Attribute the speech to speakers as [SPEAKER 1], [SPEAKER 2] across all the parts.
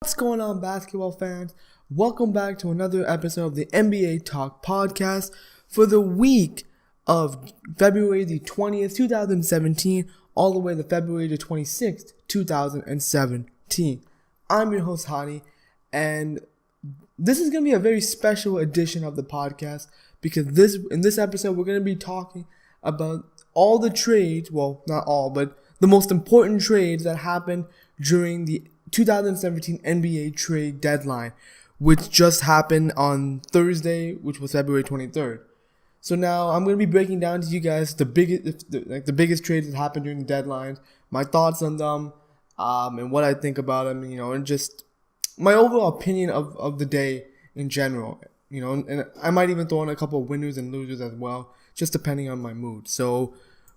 [SPEAKER 1] What's going on, basketball fans? Welcome back to another episode of the NBA Talk Podcast for the week of February the 20th, 2017, all the way to February the 26th, 2017. I'm your host, Hani, and this is going to be a very special edition of the podcast because in this episode, we're going to be talking about all the trades, well, not all, but the most important trades that happened during the 2017 NBA trade deadline, which just happened on Thursday, which was February 23rd. So now I'm going to be breaking down to you guys the biggest trades that happened during the deadline, my thoughts on them, and what I think about them, and just my overall opinion of the day in general, and I might even throw in a couple of winners and losers as well, just depending on my mood. So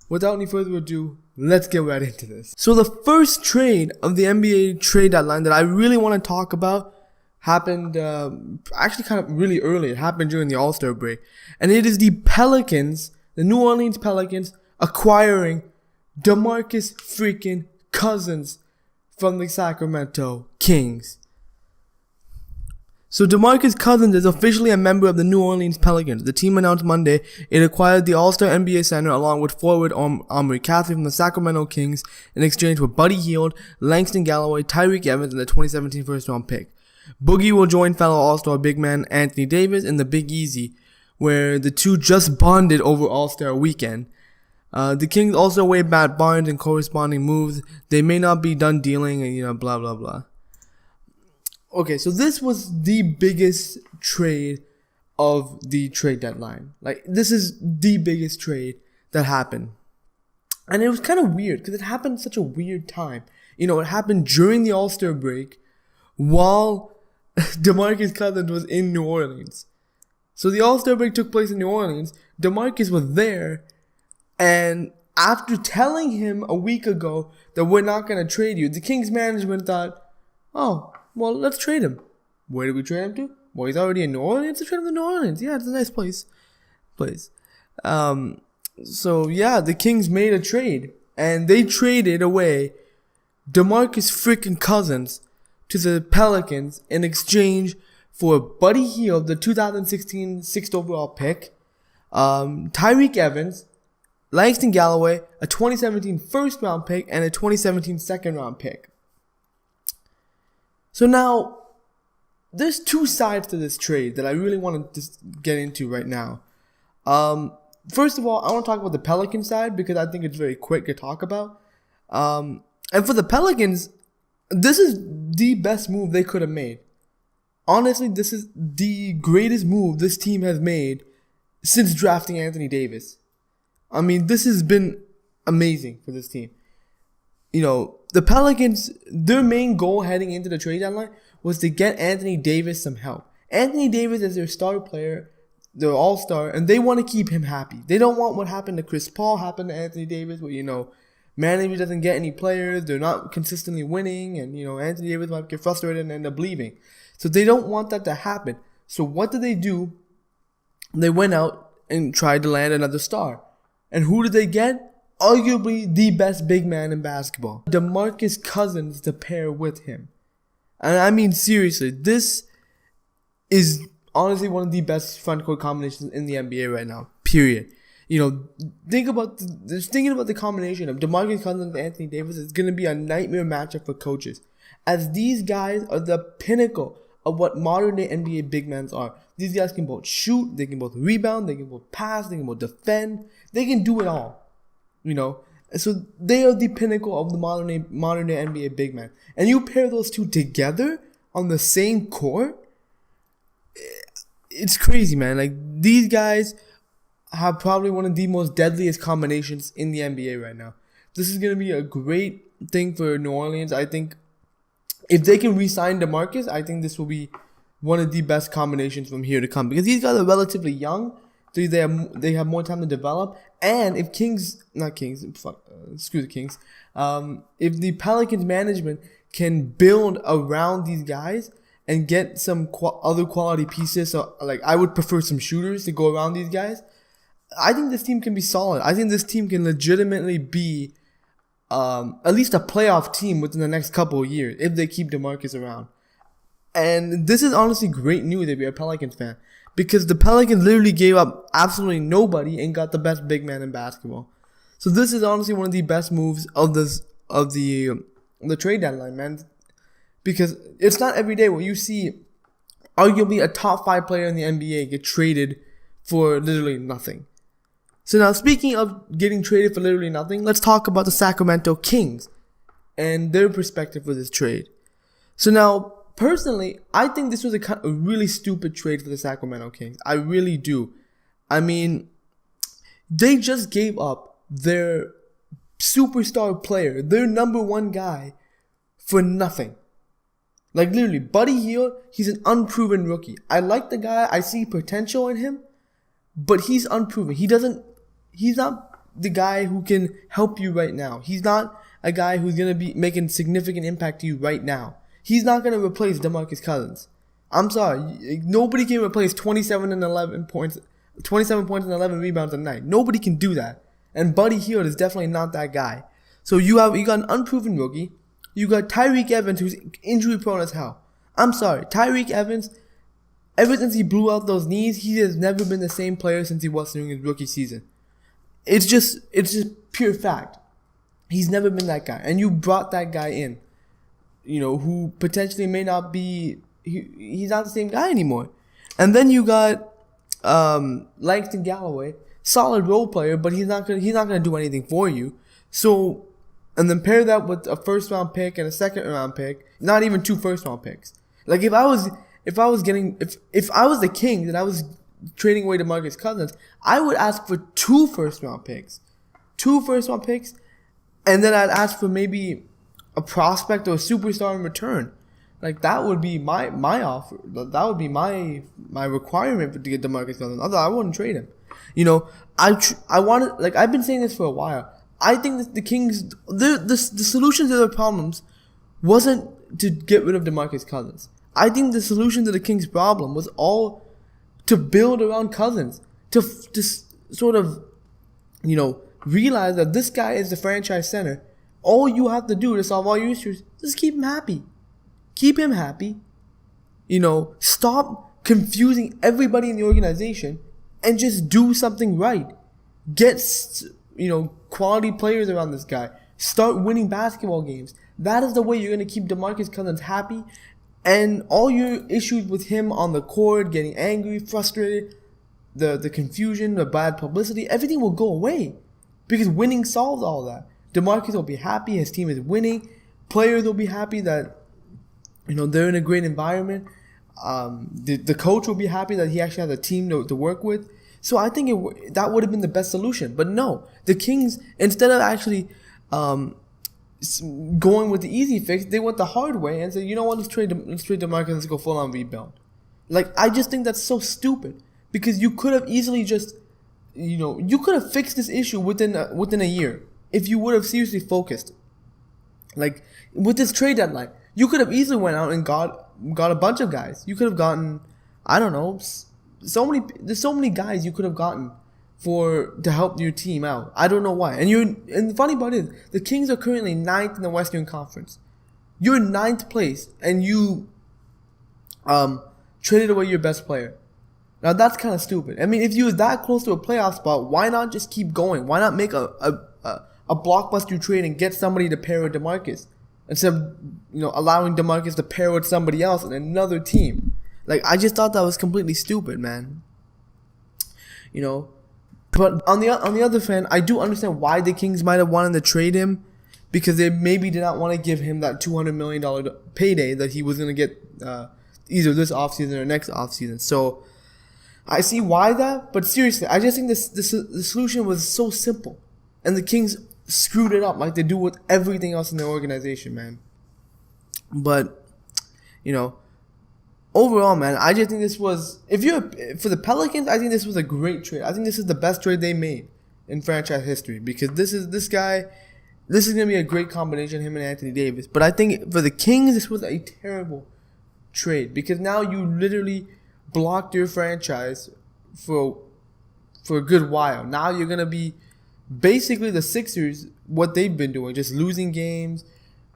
[SPEAKER 1] without any further ado, let's get right into this. So the first trade of the NBA trade deadline that I really want to talk about happened actually kind of really early. It happened during the All-Star break. And it is the Pelicans, the New Orleans Pelicans, acquiring DeMarcus freaking Cousins from the Sacramento Kings. So DeMarcus Cousins is officially a member of the New Orleans Pelicans. The team announced Monday it acquired the All-Star NBA center along with forward Omri Caspi from the Sacramento Kings in exchange for Buddy Hield, Langston Galloway, Tyreke Evans, and the 2017 first-round pick. Boogie will join fellow All-Star big man Anthony Davis in the Big Easy, where the two just bonded over All-Star weekend. The Kings also waived Matt Barnes in corresponding moves. They may not be done dealing and, blah, blah, blah. Okay, so this was the biggest trade of the trade deadline. This is the biggest trade that happened. And it was kind of weird because it happened at such a weird time. It happened during the All-Star break while DeMarcus Cousins was in New Orleans. So the All-Star break took place in New Orleans. DeMarcus was there. And after telling him a week ago that we're not going to trade you, the Kings management thought, oh, well, let's trade him. Where do we trade him to? Well, he's already in New Orleans. Let's trade him to New Orleans. Yeah, it's a nice place. So, yeah, the Kings made a trade. And they traded away DeMarcus freaking Cousins to the Pelicans in exchange for Buddy Hield, the 2016 6th overall pick, Tyreke Evans, Langston Galloway, a 2017 first-round pick, and a 2017 second-round pick. So now, there's two sides to this trade that I really want to just get into right now. First of all, I want to talk about the Pelican side because I think it's very quick to talk about. And for the Pelicans, this is the best move they could have made. Honestly, this is the greatest move this team has made since drafting Anthony Davis. I mean, this has been amazing for this team. The Pelicans, their main goal heading into the trade deadline was to get Anthony Davis some help. Anthony Davis is their star player, their all-star, and they want to keep him happy. They don't want what happened to Chris Paul happen to Anthony Davis, where, manager doesn't get any players, they're not consistently winning, and, Anthony Davis might get frustrated and end up leaving. So they don't want that to happen. So what did they do? They went out and tried to land another star. And who did they get? Arguably the best big man in basketball, DeMarcus Cousins, to pair with him. And I mean, seriously, this is honestly one of the best front court combinations in the NBA right now, period. Thinking about the combination of DeMarcus Cousins and Anthony Davis is going to be a nightmare matchup for coaches, as these guys are the pinnacle of what modern day NBA big men are. These guys can both shoot, they can both rebound, they can both pass, they can both defend, they can do it all. So they are the pinnacle of the modern day NBA big man. And you pair those two together on the same court, it's crazy, man. These guys have probably one of the most deadliest combinations in the NBA right now. This is going to be a great thing for New Orleans. I think if they can re-sign DeMarcus, I think this will be one of the best combinations from here to come. Because these guys are relatively young. So they have more time to develop. And if screw the Kings. If the Pelicans management can build around these guys and get some other quality pieces, so I would prefer some shooters to go around these guys, I think this team can be solid. I think this team can legitimately be at least a playoff team within the next couple of years if they keep DeMarcus around. And this is honestly great news if you're a Pelicans fan, because the Pelicans literally gave up absolutely nobody and got the best big man in basketball. So this is honestly one of the best moves of the trade deadline, man. Because it's not every day where you see arguably a top 5 player in the NBA get traded for literally nothing. So now, speaking of getting traded for literally nothing, let's talk about the Sacramento Kings and their perspective for this trade. So now, personally, I think this was a really stupid trade for the Sacramento Kings. I really do. I mean, they just gave up their superstar player, their number 1 guy, for nothing. Like, literally, Buddy Hield, he's an unproven rookie. I like the guy. I see potential in him, but he's unproven. He's not the guy who can help you right now. He's not a guy who's going to be making significant impact to you right now. He's not going to replace DeMarcus Cousins. I'm sorry. Nobody can replace 27 and 11 points and 11 rebounds a night. Nobody can do that. And Buddy Hield is definitely not that guy. So you got an unproven rookie. You got Tyreke Evans, who's injury prone as hell. I'm sorry. Tyreke Evans, ever since he blew out those knees, he has never been the same player since he was during his rookie season. It's just pure fact. He's never been that guy. And you brought that guy in, who potentially may not be, he's not the same guy anymore. And then you got Langston Galloway, solid role player, but he's not gonna do anything for you. So, and then pair that with a first round pick and a second round pick, not even 2 first round picks. Like if I was the Kings and I was trading away DeMarcus Cousins, I would ask for 2 first round picks. 2 first round picks, and then I'd ask for maybe a prospect or a superstar in return. Like that would be my offer. That would be my requirement to get DeMarcus Cousins. Otherwise, I wouldn't trade him. I wanted, like I've been saying this for a while. I think that the Kings, the solution to their problems wasn't to get rid of DeMarcus Cousins. I think the solution to the Kings' problem was all to build around Cousins, to sort of, realize that this guy is the franchise center. All you have to do to solve all your issues is keep him happy. Keep him happy. Stop confusing everybody in the organization and just do something right. Get, quality players around this guy. Start winning basketball games. That is the way you're going to keep DeMarcus Cousins happy. And all your issues with him on the court, getting angry, frustrated, the confusion, the bad publicity, everything will go away. Because winning solves all that. DeMarcus will be happy. His team is winning. Players will be happy that, they're in a great environment. The coach will be happy that he actually has a team to work with. So I think that would have been the best solution. But no, the Kings, instead of actually going with the easy fix, they went the hard way and said, you know what, let's trade DeMarcus, let's go full on rebuild. Like, I just think that's so stupid. Because you could have easily just, you could have fixed this issue within a year if you would have seriously focused. Like, with this trade deadline, you could have easily went out and got a bunch of guys. You could have gotten, I don't know, there's so many guys you could have gotten to help your team out. I don't know why. And the funny part is, the Kings are currently 9th in the Western Conference. You're 9th place, and you traded away your best player. Now that's kind of stupid. I mean, if you were that close to a playoff spot, why not just keep going? Why not make a blockbuster trade and get somebody to pair with DeMarcus instead of allowing DeMarcus to pair with somebody else in another team? Like, I just thought that was completely stupid, man. But on the other hand, I do understand why the Kings might have wanted to trade him, because they maybe did not want to give him that $200 million payday that he was going to get either this offseason or next offseason. So I see why that, but seriously, I just think the solution was so simple. And the Kings screwed it up like they do with everything else in their organization, man. But, overall, man, I just think this was, for the Pelicans, I think this was a great trade. I think this is the best trade they made in franchise history, because this is going to be a great combination, him and Anthony Davis. But I think for the Kings, this was a terrible trade, because now you literally blocked your franchise for a good while. Now you're going to be basically the Sixers, what they've been doing, just losing games,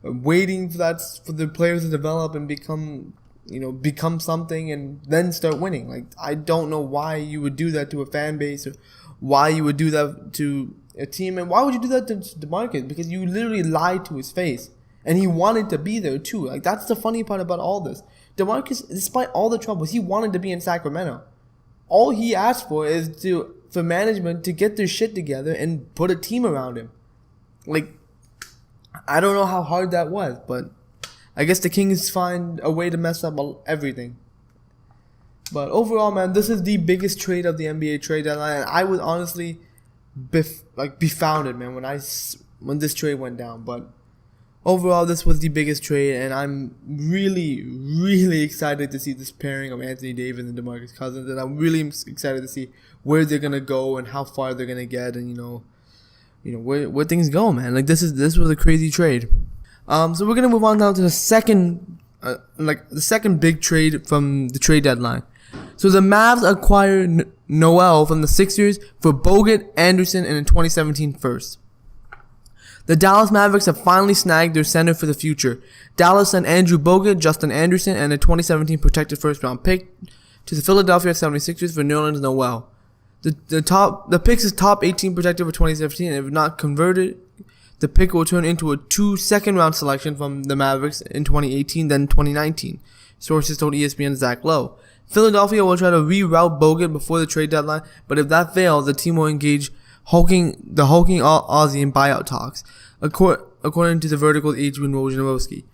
[SPEAKER 1] waiting for the players to develop and become become something and then start winning. Like, I don't know why you would do that to a fan base, or why you would do that to a team, and why would you do that to DeMarcus? Because you literally lied to his face, and he wanted to be there too. Like, that's the funny part about all this. DeMarcus, despite all the troubles, he wanted to be in Sacramento. All he asked for is for management to get their shit together and put a team around him. Like, I don't know how hard that was, but I guess the Kings find a way to mess up everything. But overall, man, this is the biggest trade of the NBA trade deadline, and I was honestly befounded, man, when this trade went down. But overall, this was the biggest trade, and I'm really, really excited to see this pairing of Anthony Davis and DeMarcus Cousins, and I'm really excited to see where they're gonna go and how far they're gonna get, and where things go, man. Like, this was a crazy trade. So we're gonna move on now to the second big trade from the trade deadline. So the Mavs acquired Noel from the Sixers for Bogut, Anderson, and a 2017 first. The Dallas Mavericks have finally snagged their center for the future. Dallas sent Andrew Bogut, Justin Anderson, and a 2017 protected first-round pick to the Philadelphia 76ers for Nerlens Noel. The picks is top 18 protected for 2017, and if not converted, the pick will turn into a 2 second-round selection from the Mavericks in 2018, then 2019. Sources told ESPN's Zach Lowe. Philadelphia will try to reroute Bogut before the trade deadline, but if that fails, the team will engage the hulking Aussie in buyout talks, according to the Vertical's Adrian Wojnarowski.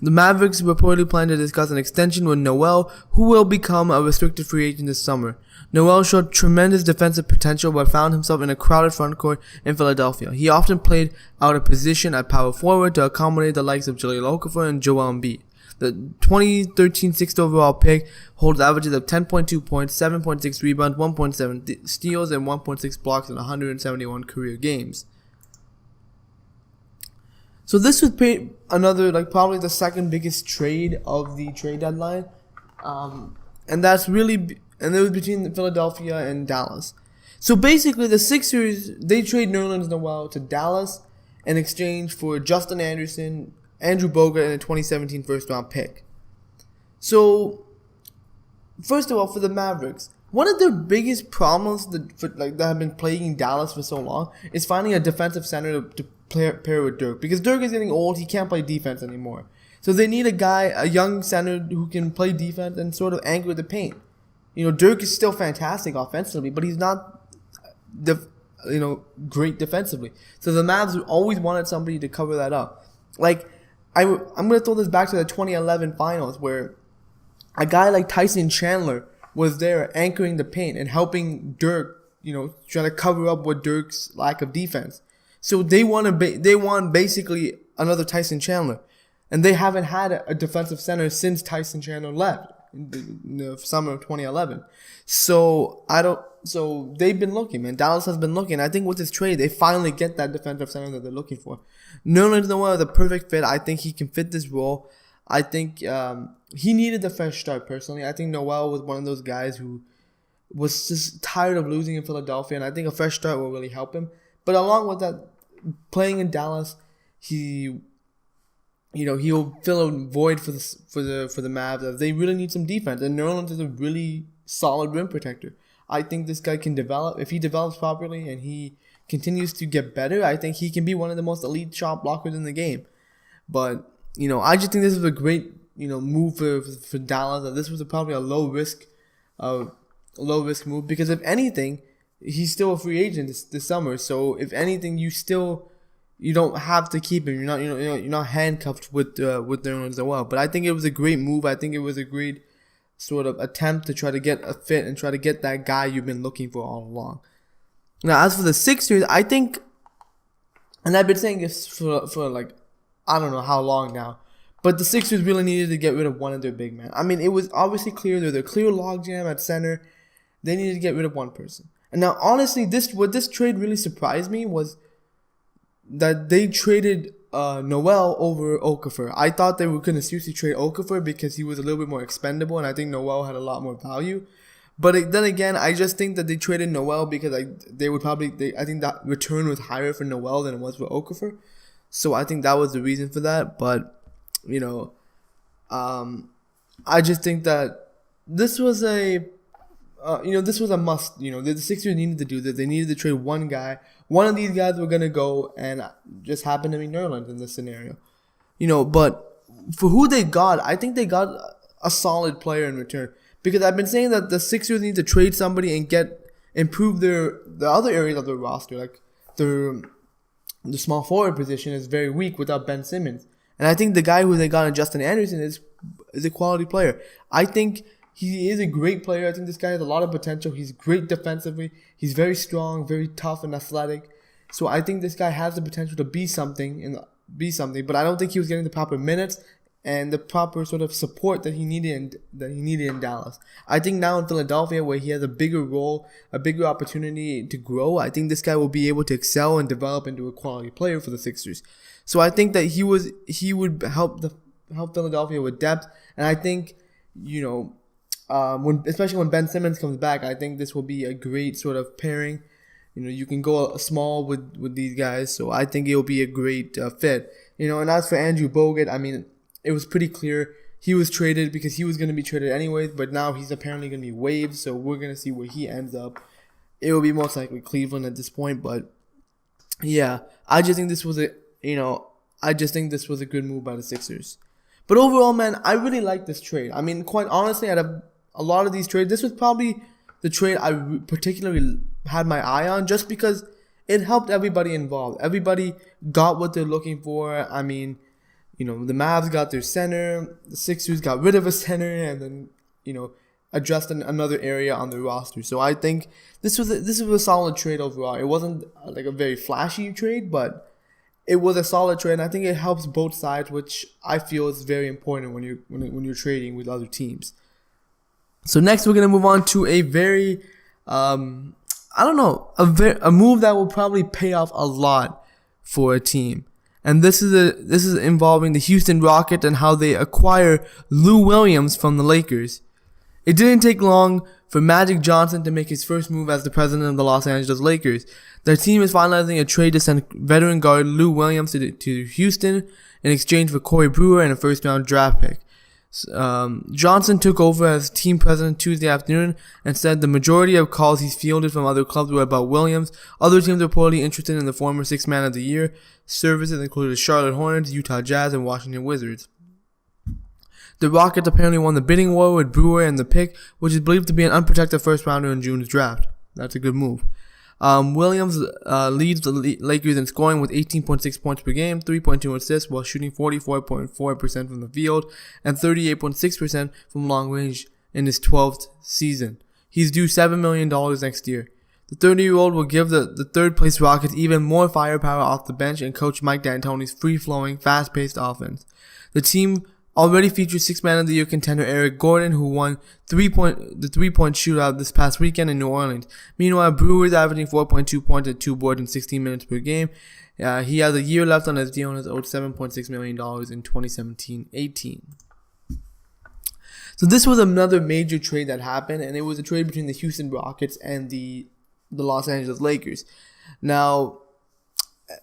[SPEAKER 1] The Mavericks reportedly plan to discuss an extension with Noel, who will become a restricted free agent this summer. Noel showed tremendous defensive potential but found himself in a crowded front court in Philadelphia. He often played out of position at power forward to accommodate the likes of Jahlil Okafor and Joel Embiid. The 2013 6th overall pick holds averages of 10.2 points, 7.6 rebounds, 1.7 steals, and 1.6 blocks in 171 career games. So this was probably the second biggest trade of the trade deadline, and it was between Philadelphia and Dallas. So basically, the Sixers, they trade Nerlens Noel to Dallas in exchange for Justin Anderson, Andrew Bogut, and a 2017 first-round pick. So, first of all, for the Mavericks, one of their biggest problems that have been plaguing Dallas for so long is finding a defensive center to pair with Dirk. Because Dirk is getting old, he can't play defense anymore. So they need a young center who can play defense and sort of anchor the paint. Dirk is still fantastic offensively, but he's not great defensively. So the Mavs always wanted somebody to cover that up. Like, I'm going to throw this back to the 2011 finals, where a guy like Tyson Chandler was there anchoring the paint and helping Dirk, try to cover up with Dirk's lack of defense. So they want basically another Tyson Chandler. And they haven't had a defensive center since Tyson Chandler left in the summer of 2011. So they've been looking, man. Dallas has been looking. I think with this trade, they finally get that defensive center that they're looking for. Nerlens Noel is a perfect fit. I think he can fit this role. I think he needed the fresh start, personally. I think Noel was one of those guys who was just tired of losing in Philadelphia, and I think a fresh start will really help him. But along with that, playing in Dallas, he'll fill a void for the Mavs, as they really need some defense. And Nerlens is a really solid rim protector. I think this guy can develop. If he develops properly and he continues to get better, I think he can be one of the most elite shot blockers in the game. But, I just think this is a great, move for Dallas. This was probably a low risk move, because if anything, he's still a free agent this summer. So if anything, you don't have to keep him. You're not handcuffed with Nerlens Noel. But I think it was a great move. I think it was a great sort of attempt to try to get a fit and try to get that guy you've been looking for all along. Now, as for the Sixers, I think, and I've been saying this for like, I don't know how long now, but the Sixers really needed to get rid of one of their big men. I mean, it was obviously clear they're the clear logjam at center. They needed to get rid of one person. And now, honestly, what this trade really surprised me was that they traded Noel over Okafor. I thought they were going to seriously trade Okafor because he was a little bit more expendable, and I think Noel had a lot more value. But then again, I just think that they traded Noel because I think that return was higher for Noel than it was for Okafor. So I think that was the reason for that. But, I just think that this was this was a must. The Sixers needed to do this. They needed to trade one guy. One of these guys were gonna go, and just happened to be Nerlens in this scenario. But for who they got, I think they got a solid player in return. Because I've been saying that the Sixers need to trade somebody and improve the other areas of their roster, like the small forward position is very weak without Ben Simmons. And I think the guy who they got in Justin Anderson is a quality player. I think he is a great player. I think this guy has a lot of potential. He's great defensively. He's very strong, very tough and athletic. So I think this guy has the potential to be something. But I don't think he was getting the proper minutes and the proper sort of support that he needed in Dallas. I think now in Philadelphia, where he has a bigger role, a bigger opportunity to grow, I think this guy will be able to excel and develop into a quality player for the Sixers. So I think that he would help Philadelphia with depth, and I think especially when Ben Simmons comes back, I think this will be a great sort of pairing. You can go small with these guys, so I think it'll be a great fit. And as for Andrew Bogut, I mean, it was pretty clear he was traded because he was going to be traded anyways, but now he's apparently going to be waived, so we're going to see where he ends up. It will be most likely Cleveland at this point, but yeah, I just think this was a good move by the Sixers. But overall, man, I really like this trade. I mean, quite honestly, out of a lot of these trades, this was probably the trade I particularly had my eye on, just because it helped everybody involved. Everybody got what they're looking for. I mean, the Mavs got their center, the Sixers got rid of a center, and then, addressed another area on their roster. So I think this was a solid trade overall. It wasn't like a very flashy trade, but it was a solid trade, and I think it helps both sides, which I feel is very important when you're trading with other teams. So next, we're gonna move on to a very, a move that will probably pay off a lot for a team. And this is involving the Houston Rockets and how they acquire Lou Williams from the Lakers. It didn't take long for Magic Johnson to make his first move as the president of the Los Angeles Lakers. Their team is finalizing a trade to send veteran guard Lou Williams to Houston in exchange for Corey Brewer and a first-round draft pick. Johnson took over as team president Tuesday afternoon and said the majority of calls he's fielded from other clubs were about Williams. Other teams are reportedly interested in the former Sixth Man of the Year. Services included Charlotte Hornets, Utah Jazz, and Washington Wizards. The Rockets apparently won the bidding war with Brewer and the pick, which is believed to be an unprotected first-rounder in June's draft. That's a good move. Williams leads the Lakers in scoring with 18.6 points per game, 3.2 assists, while shooting 44.4% from the field and 38.6% from long range in his 12th season. He's due $7 million next year. The 30-year-old will give the third-place Rockets even more firepower off the bench and coach Mike D'Antoni's free-flowing, fast-paced offense. The team already features Sixth Man of the Year contender Eric Gordon, who won the three-point shootout this past weekend in New Orleans. Meanwhile, Brewer is averaging 4.2 points and 2 boards in 16 minutes per game. He has a year left on his deal and is owed $7.6 million in 2017-18. So this was another major trade that happened, and it was a trade between the Houston Rockets and the Los Angeles Lakers. Now,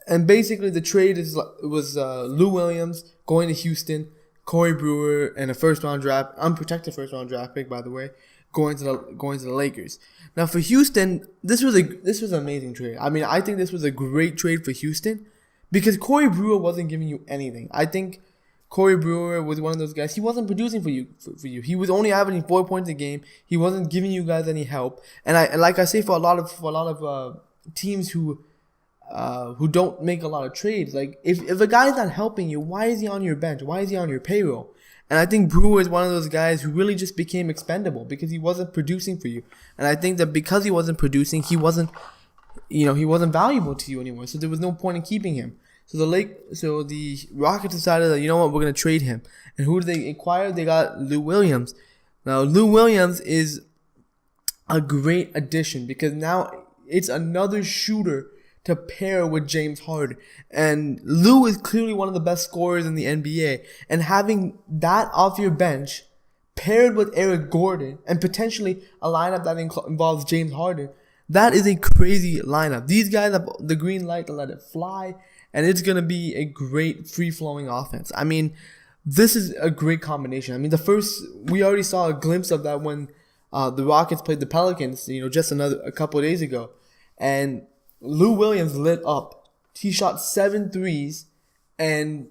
[SPEAKER 1] and basically the trade was Lou Williams going to Houston, Corey Brewer, and a unprotected first-round draft pick, by the way, going to the Lakers. Now for Houston, this was an amazing trade. I mean, I think this was a great trade for Houston because Corey Brewer wasn't giving you anything. I think Corey Brewer was one of those guys. He wasn't producing for you. He was only averaging 4 points a game. He wasn't giving you guys any help. And like I say, for a lot of teams who don't make a lot of trades, like if a guy's not helping you, why is he on your bench? Why is he on your payroll? And I think Brewer is one of those guys who really just became expendable because he wasn't producing for you. And I think that because he wasn't producing, he wasn't valuable to you anymore. So there was no point in keeping him. So the Rockets decided that, we're going to trade him. And who did they acquire? They got Lou Williams. Now, Lou Williams is a great addition because now it's another shooter to pair with James Harden. And Lou is clearly one of the best scorers in the NBA. And having that off your bench paired with Eric Gordon and potentially a lineup that involves James Harden, that is a crazy lineup. These guys have the green light to let it fly. And it's going to be a great free-flowing offense. I mean, this is a great combination. I mean, we already saw a glimpse of that when the Rockets played the Pelicans, just a couple of days ago. And Lou Williams lit up. He shot 7 threes and,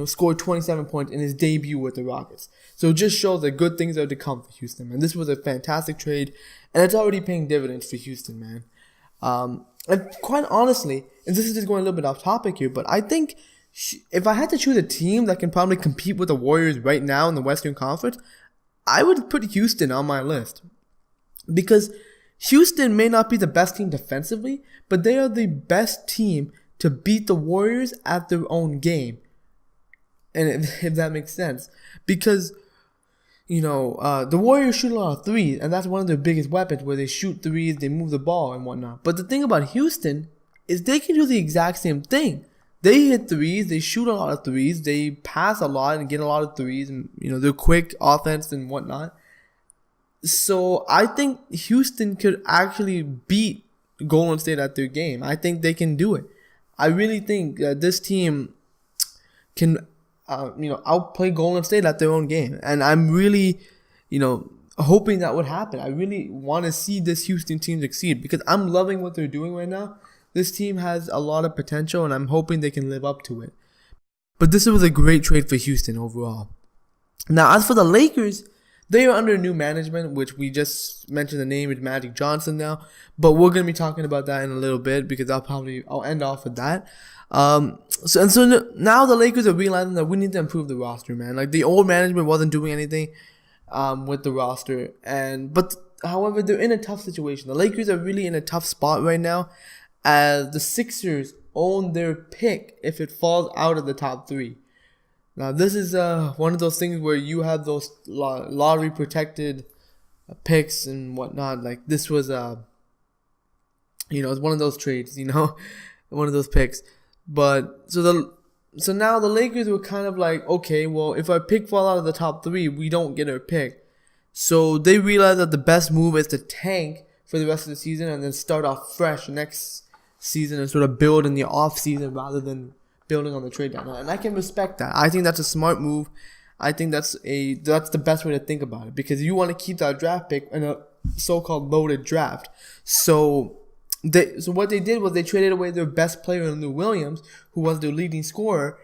[SPEAKER 1] scored 27 points in his debut with the Rockets. So it just shows that good things are to come for Houston, man. This was a fantastic trade, and it's already paying dividends for Houston, man. And quite honestly, and this is just going a little bit off topic here, but I think if I had to choose a team that can probably compete with the Warriors right now in the Western Conference, I would put Houston on my list. Because Houston may not be the best team defensively, but they are the best team to beat the Warriors at their own game. And if that makes sense. Because, the Warriors shoot a lot of threes, and that's one of their biggest weapons, where they shoot threes, they move the ball and whatnot. But the thing about Houston is they can do the exact same thing. They hit threes, they shoot a lot of threes, they pass a lot and get a lot of threes, and they're quick offense and whatnot. So I think Houston could actually beat Golden State at their game. I think they can do it. I really think this team can outplay Golden State at their own game. And I'm really, hoping that would happen. I really want to see this Houston team succeed because I'm loving what they're doing right now. This team has a lot of potential, and I'm hoping they can live up to it. But this was a great trade for Houston overall. Now, as for the Lakers, they are under new management, which we just mentioned the name is Magic Johnson now. But we're going to be talking about that in a little bit because I'll end off with that. So now the Lakers are realizing that we need to improve the roster, man. Like, the old management wasn't doing anything with the roster. But however, they're in a tough situation. The Lakers are really in a tough spot right now, as the Sixers own their pick if it falls out of the top 3. Now, this is one of those things where you have those lottery protected picks and whatnot. Like, this was it's one of those trades, one of those picks. But so now the Lakers were kind of like, okay, well, if our pick fall out of the top 3, we don't get our pick. So they realized that the best move is to tank for the rest of the season and then start off fresh next season and sort of build in the off season rather than building on the trade deadline. And I can respect that. I think that's a smart move. I think that's the best way to think about it, because you want to keep that draft pick in a so-called loaded draft. So what they did was they traded away their best player, Lou Williams, who was their leading scorer,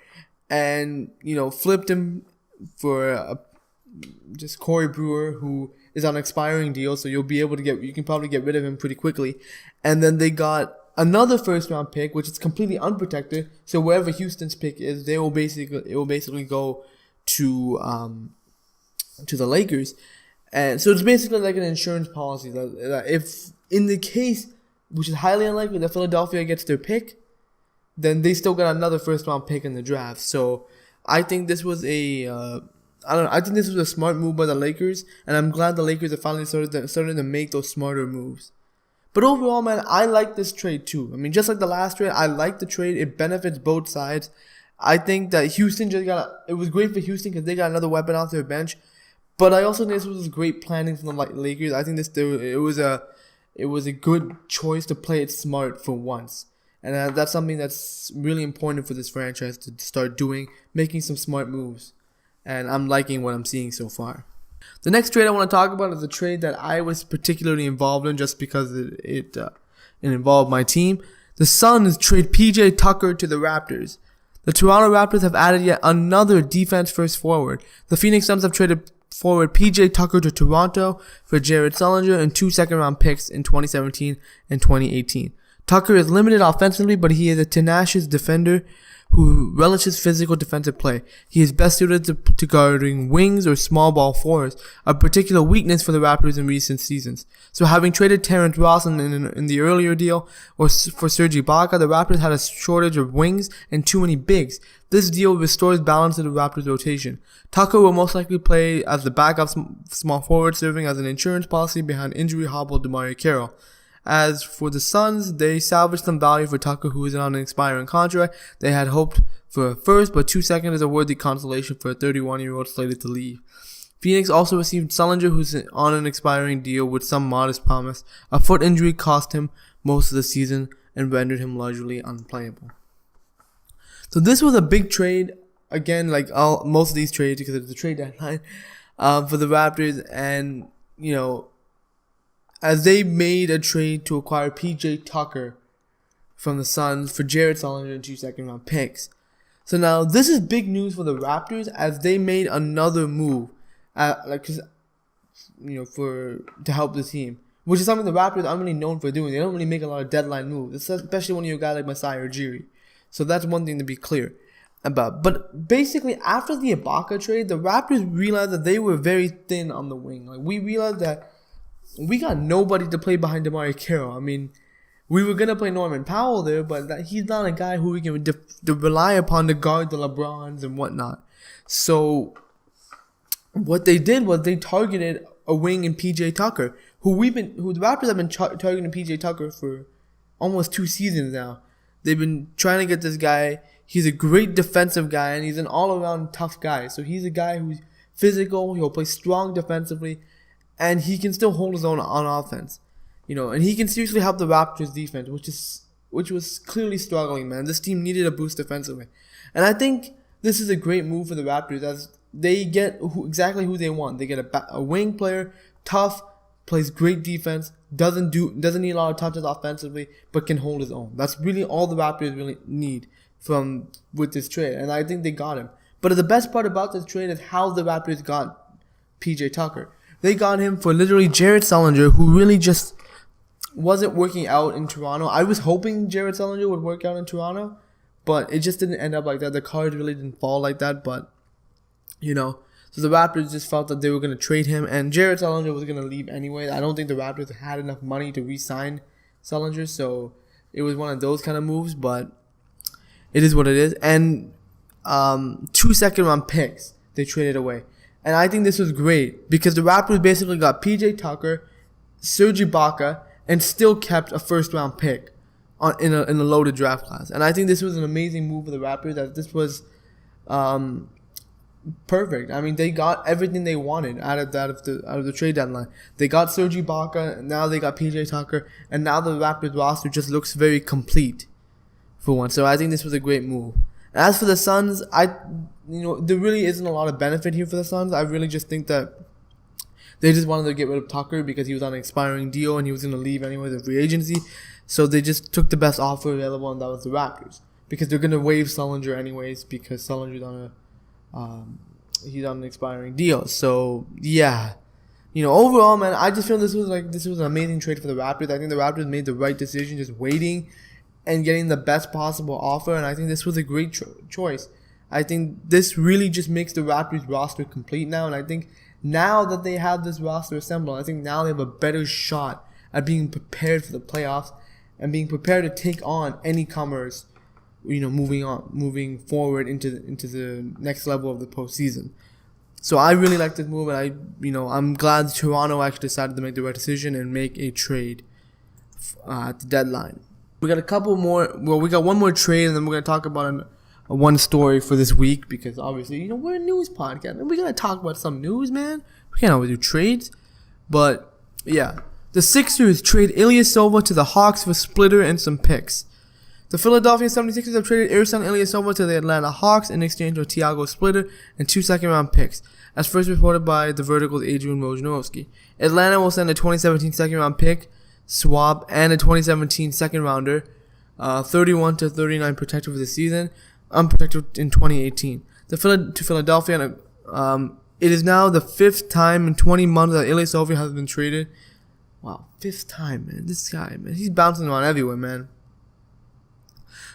[SPEAKER 1] and flipped him for just Corey Brewer, who is on an expiring deal. So you can probably get rid of him pretty quickly. And then they got another first round pick, which is completely unprotected. So wherever Houston's pick is, it will basically go to the Lakers. And so it's basically like an insurance policy that if in the case, which is highly unlikely, that Philadelphia gets their pick, then they still got another first round pick in the draft. So I think this was I think this was a smart move by the Lakers, and I'm glad the Lakers have finally started to make those smarter moves. But overall, man, I like this trade too. I mean, just like the last trade, I like the trade. It benefits both sides. I think that Houston it was great for Houston because they got another weapon off their bench. But I also think this was great planning from the Lakers. I think it was a good choice to play it smart for once. And that's something that's really important for this franchise to start doing, making some smart moves. And I'm liking what I'm seeing so far. The next trade I want to talk about is a trade that I was particularly involved in just because it involved my team. The Suns trade PJ Tucker to the Raptors. The Toronto Raptors have added yet another defense-first forward. The Phoenix Suns have traded forward PJ Tucker to Toronto for Jared Sullinger and 2 second-round picks in 2017 and 2018. Tucker is limited offensively, but he is a tenacious defender who relishes physical defensive play. He is best suited to guarding wings or small ball fours, a particular weakness for the Raptors in recent seasons. So having traded Terrence Ross in the earlier deal or for Serge Ibaka, the Raptors had a shortage of wings and too many bigs. This deal restores balance to the Raptors rotation. Tucker will most likely play as the backup small forward, serving as an insurance policy behind injury-hobbled DeMarcus Carroll. As for the Suns, they salvaged some value for Tucker, who is on an expiring contract. They had hoped for a first, but 2 seconds is a worthy consolation for a 31-year-old slated to leave. Phoenix also received Sullinger, who's on an expiring deal with some modest promise. A foot injury cost him most of the season and rendered him largely unplayable. So this was a big trade. again, like most of these trades, because it's the trade deadline for the Raptors, and as they made a trade to acquire PJ Tucker from the Suns for Jared Sullinger and 2 second-round picks. So now this is big news for the Raptors as they made another move, to help the team, which is something the Raptors aren't really known for doing. They don't really make a lot of deadline moves, especially when you're a guy like Masai Ujiri. So that's one thing to be clear about. But basically, after the Ibaka trade, the Raptors realized that they were very thin on the wing. Like, we realized that we got nobody to play behind DeMarcus Carroll. I mean, we were going to play Norman Powell there, but he's not a guy who we can rely upon to guard the LeBrons and whatnot. So what they did was they targeted a wing in PJ Tucker, who the Raptors have been targeting PJ Tucker for almost 2 seasons now. They've been trying to get this guy. He's a great defensive guy, and he's an all-around tough guy. So he's a guy who's physical. He'll play strong defensively, and he can still hold his own on offense. And he can seriously help the Raptors defense, which was clearly struggling, man. This team needed a boost defensively. And I think this is a great move for the Raptors as they get exactly who they want. They get a wing player, tough, plays great defense, doesn't need a lot of touches offensively, but can hold his own. That's really all the Raptors really need with this trade, and I think they got him. But the best part about this trade is how the Raptors got PJ Tucker. They got him for literally Jared Sullinger, who really just wasn't working out in Toronto. I was hoping Jared Sullinger would work out in Toronto, but it just didn't end up like that. The cards really didn't fall like that, but so the Raptors just felt that they were going to trade him, and Jared Sullinger was going to leave anyway. I don't think the Raptors had enough money to re-sign Sullinger, so it was one of those kind of moves, but it is what it is. And 2 second-round picks they traded away. And I think this was great because the Raptors basically got PJ Tucker, Serge Ibaka, and still kept a first-round pick in a loaded draft class. And I think this was an amazing move for the Raptors, as this was perfect. I mean, they got everything they wanted out of the trade deadline. They got Serge Ibaka, and now they got PJ Tucker, and now the Raptors roster just looks very complete for once. So I think this was a great move. As for the Suns, there really isn't a lot of benefit here for the Suns. I really just think that they just wanted to get rid of Tucker because he was on an expiring deal and he was going to leave anyway in free agency. So they just took the best offer available, and that was the Raptors, because they're going to waive Sullinger anyways because Sullinger's he's on an expiring deal. So yeah, overall, man, I just feel this was an amazing trade for the Raptors. I think the Raptors made the right decision, just waiting and getting the best possible offer, and I think this was a great choice. I think this really just makes the Raptors roster complete now, and I think now that they have this roster assembled, I think now they have a better shot at being prepared for the playoffs and being prepared to take on any comers, moving forward into the next level of the postseason. So I really like this move, and I'm glad Toronto actually decided to make the right decision and make a trade at the deadline. We got a couple more. Well, we got one more trade, and then we're gonna talk about one story for this week because obviously, we're a news podcast and we gotta talk about some news, man. We can't always do trades, but yeah, the Sixers trade Ilyasova to the Hawks for Splitter and some picks. The Philadelphia 76ers have traded Ersan Ilyasova to the Atlanta Hawks in exchange for Thiago Splitter and 2 second-round picks, as first reported by the Vertical's Adrian Wojnarowski. Atlanta will send a 2017 second-round pick swap and a 2017 second-rounder, 31 to 39 protected for the season, unprotected in 2018. To Philadelphia, it is now the 5th time in 20 months that Ilyasova has been traded. Wow, 5th time, man. This guy, man, he's bouncing around everywhere, man.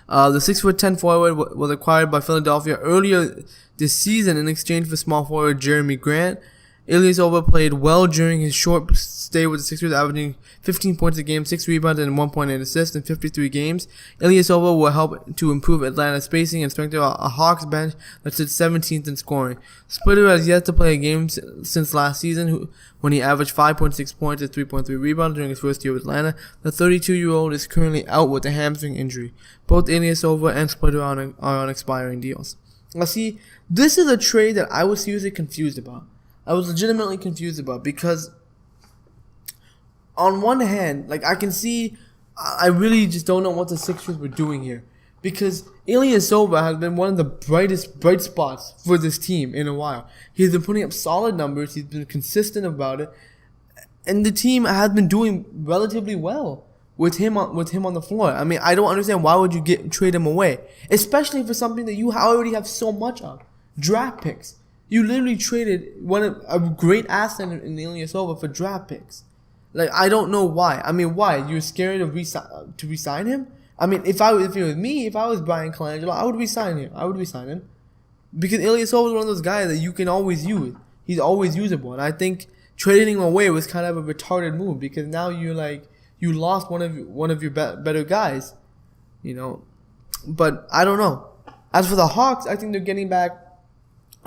[SPEAKER 1] The 6'10" forward was acquired by Philadelphia earlier this season in exchange for small forward Jeremy Grant. Ilyasova played well during his short stay with the Sixers, averaging 15 points a game, 6 rebounds, and 1.8 assists in 53 games. Ilyasova will help to improve Atlanta's spacing and strengthen a Hawks bench that sits 17th in scoring. Splitter has yet to play a game since last season, when he averaged 5.6 points and 3.3 rebounds during his first year with Atlanta. The 32-year-old is currently out with a hamstring injury. Both Ilyasova and Splitter are on expiring deals. Now, see, this is a trade that I was seriously confused about. I was legitimately confused about, because on one hand, I can see, I really just don't know what the Sixers were doing here, because Ilyasova has been one of the bright spots for this team in a while. He's been putting up solid numbers. He's been consistent about it, and the team has been doing relatively well with him on the floor. I mean, I don't understand why would you trade him away, especially for something that you already have so much of, draft picks. You literally traded a great asset in Ilyasova for draft picks. Like, I don't know why. I mean, why? You're scared of to resign him? I mean, if it was me, if I was Brian Colangelo, I would resign him. Because Ilyasova is one of those guys that you can always use. He's always usable. And I think trading him away was kind of a retarded move, because now you lost one of your better guys, But I don't know. As for the Hawks, I think they're getting back.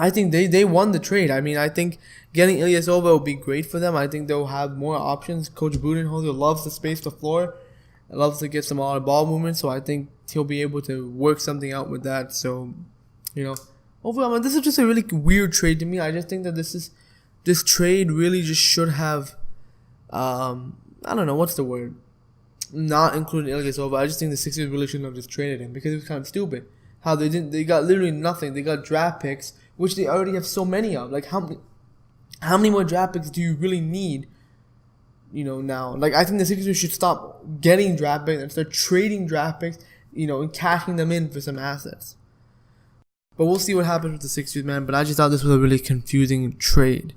[SPEAKER 1] I think they won the trade. I mean, I think getting Ilyasova will be great for them. I think they'll have more options. Coach Budenholzer loves to space the floor, loves to get some all ball movement. So I think he'll be able to work something out with that. So, overall, this is just a really weird trade to me. I just think that this trade really just should have, I don't know, what's the word? Not including Ilyasova. I just think the Sixers really shouldn't have just traded him, because it was kind of stupid. How they got literally nothing. They got draft picks, which they already have so many of. Like, how many more draft picks do you really need, now? Like, I think the Sixers should stop getting draft picks and start trading draft picks, and cashing them in for some assets. But we'll see what happens with the Sixers, man. But I just thought this was a really confusing trade.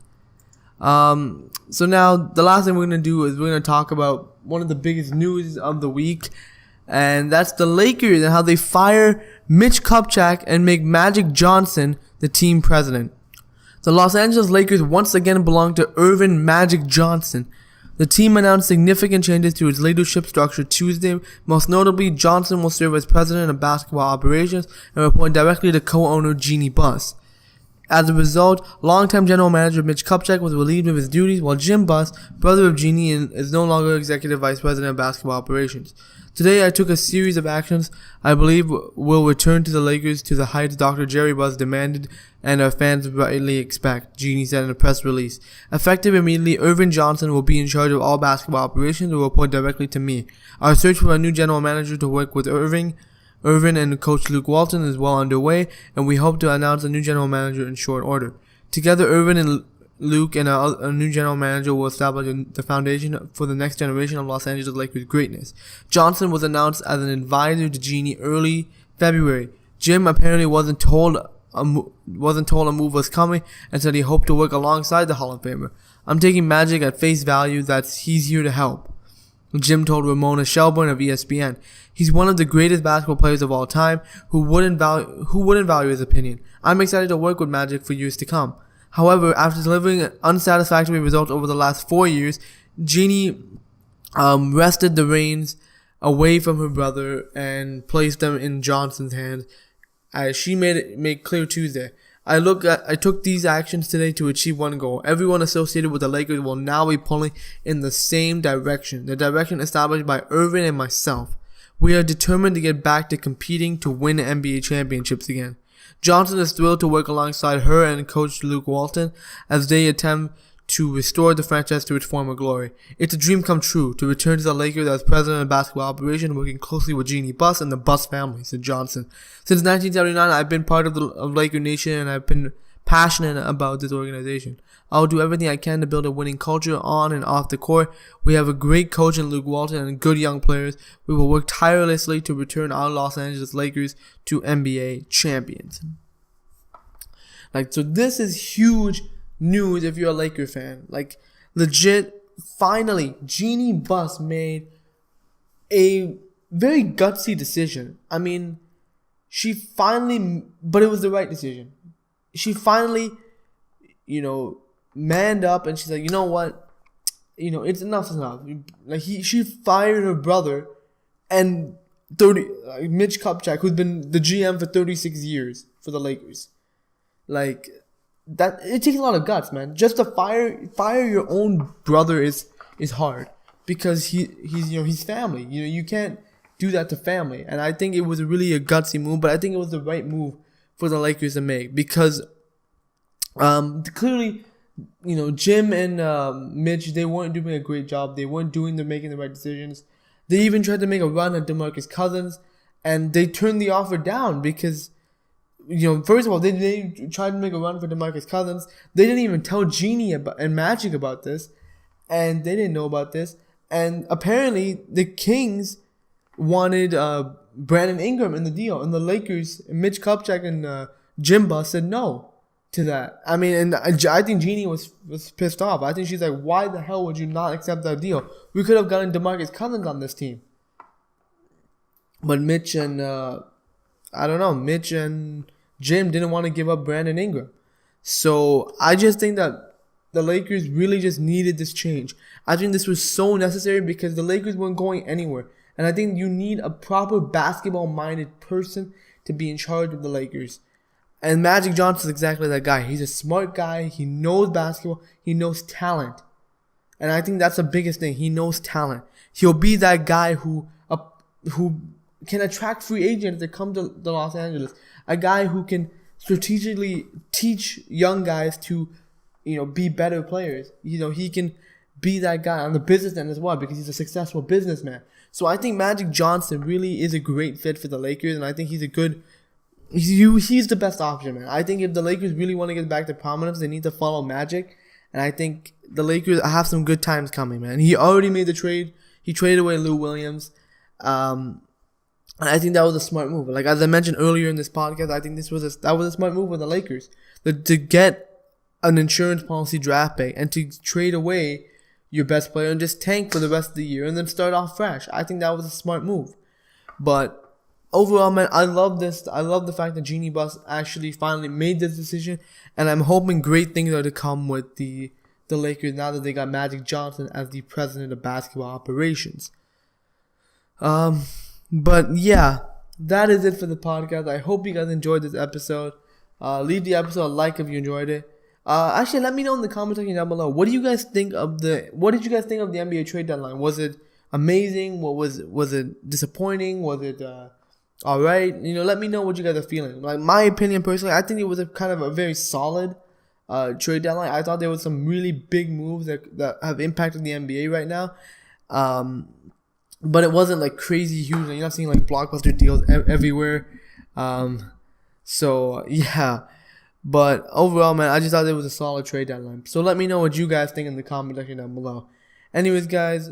[SPEAKER 1] So now, the last thing we're going to do is we're going to talk about one of the biggest news of the week. And that's the Lakers and how they fire Mitch Kupchak and make Magic Johnson the team president. The Los Angeles Lakers once again belong to Earvin Magic Johnson. The team announced significant changes to its leadership structure Tuesday. Most notably, Johnson will serve as president of basketball operations and report directly to co-owner Jeannie Buss. As a result, longtime general manager Mitch Kupchak was relieved of his duties, while Jim Buss, brother of Jeannie, is no longer executive vice president of basketball operations. Today, I took a series of actions I believe will return to the Lakers to the heights Dr. Jerry Buss demanded and our fans rightly expect, Jeannie said in a press release. Effective immediately, Earvin Johnson will be in charge of all basketball operations and will report directly to me. Our search for a new general manager to work with Earvin and Coach Luke Walton is well underway, and we hope to announce a new general manager in short order. Together, Earvin and Luke and a new general manager will establish the foundation for the next generation of Los Angeles Lakers greatness. Johnson was announced as an advisor to Jeannie early February. Jim apparently wasn't told a move was coming and said he hoped to work alongside the Hall of Famer. I'm taking Magic at face value that he's here to help, Jim told Ramona Shelburne of ESPN. He's one of the greatest basketball players of all time. Who wouldn't value his opinion? I'm excited to work with Magic for years to come. However, after delivering unsatisfactory results over the last 4 years, Jeannie wrested the reins away from her brother and placed them in Johnson's hands, as she made it clear Tuesday. I took these actions today to achieve one goal. Everyone associated with the Lakers will now be pulling in the same direction, the direction established by Earvin and myself. We are determined to get back to competing to win NBA championships again. Johnson is thrilled to work alongside her and Coach Luke Walton as they attempt to restore the franchise to its former glory. It's a dream come true to return to the Lakers as president of basketball operations, working closely with Jeannie Buss and the Buss family, said Johnson. Since 1979, I've been part of Laker Nation, and I've been passionate about this organization. I'll do everything I can to build a winning culture on and off the court. We have a great coach in Luke Walton and good young players. We will work tirelessly to return our Los Angeles Lakers to NBA champions. So this is huge news if you're a Laker fan. Legit, finally, Jeannie Buss made a very gutsy decision. I mean, but it was the right decision. She finally, manned up, and she's like, you know what? It's enough. She fired her brother and Mitch Kupchak, who's been the GM for 36 years for the Lakers. That it takes a lot of guts, man. Just to fire your own brother is hard, because he's family. You can't do that to family. And I think it was really a gutsy move, but I think it was the right move for the Lakers to make, because clearly, Jim and Mitch, they weren't doing a great job. They weren't making the right decisions. They even tried to make a run at DeMarcus Cousins, and they turned the offer down because, first of all, they tried to make a run for DeMarcus Cousins. They didn't even tell Genie and Magic about this, and they didn't know about this. And apparently, the Kings wanted Brandon Ingram in the deal, and the Lakers, Mitch Kupchak and Jimba said no to that. I mean, and I think Jeannie was pissed off. I think she's like, why the hell would you not accept that deal? We could have gotten DeMarcus Cousins on this team. But Mitch and, Mitch and Jim didn't want to give up Brandon Ingram. So I just think that the Lakers really just needed this change. I think this was so necessary because the Lakers weren't going anywhere. And I think you need a proper basketball-minded person to be in charge of the Lakers. And Magic Johnson is exactly that guy. He's a smart guy. He knows basketball. He knows talent. And I think that's the biggest thing. He knows talent. He'll be that guy who can attract free agents that come to Los Angeles. A guy who can strategically teach young guys to, be better players. He can be that guy on the business end as well because he's a successful businessman. So I think Magic Johnson really is a great fit for the Lakers, and I think he's the best option, man. I think if the Lakers really want to get back to prominence, they need to follow Magic, and I think the Lakers have some good times coming, man. He already made the trade. He traded away Lou Williams, and I think that was a smart move. Like as I mentioned earlier in this podcast, I think that was a smart move with the Lakers to get an insurance policy draft pick and to trade away your best player and just tank for the rest of the year and then start off fresh. I think that was a smart move. But overall, man, I love this. I love the fact that Jeanie Buss actually finally made this decision, and I'm hoping great things are to come with the Lakers now that they got Magic Johnson as the president of basketball operations. But yeah, that is it for the podcast. I hope you guys enjoyed this episode. Leave the episode a like if you enjoyed it. Actually, let me know in the comment section down below. What did you guys think of the NBA trade deadline? Was it amazing? Was it disappointing? Was it all right? Let me know what you guys are feeling. Like my opinion personally, I think it was a kind of a very solid trade deadline. I thought there was some really big moves that have impacted the NBA right now. But it wasn't like crazy huge. You're not seeing like blockbuster deals everywhere. So yeah. But overall, man, I just thought it was a solid trade deadline. So let me know what you guys think in the comment section down below. Anyways, guys,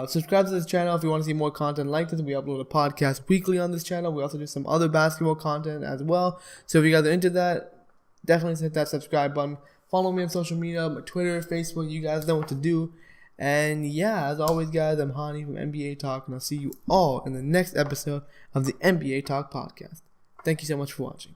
[SPEAKER 1] subscribe to this channel if you want to see more content like this. We upload a podcast weekly on this channel. We also do some other basketball content as well. So if you guys are into that, definitely hit that subscribe button. Follow me on social media, my Twitter, Facebook. You guys know what to do. And yeah, as always, guys, I'm Hani from NBA Talk, and I'll see you all in the next episode of the NBA Talk Podcast. Thank you so much for watching.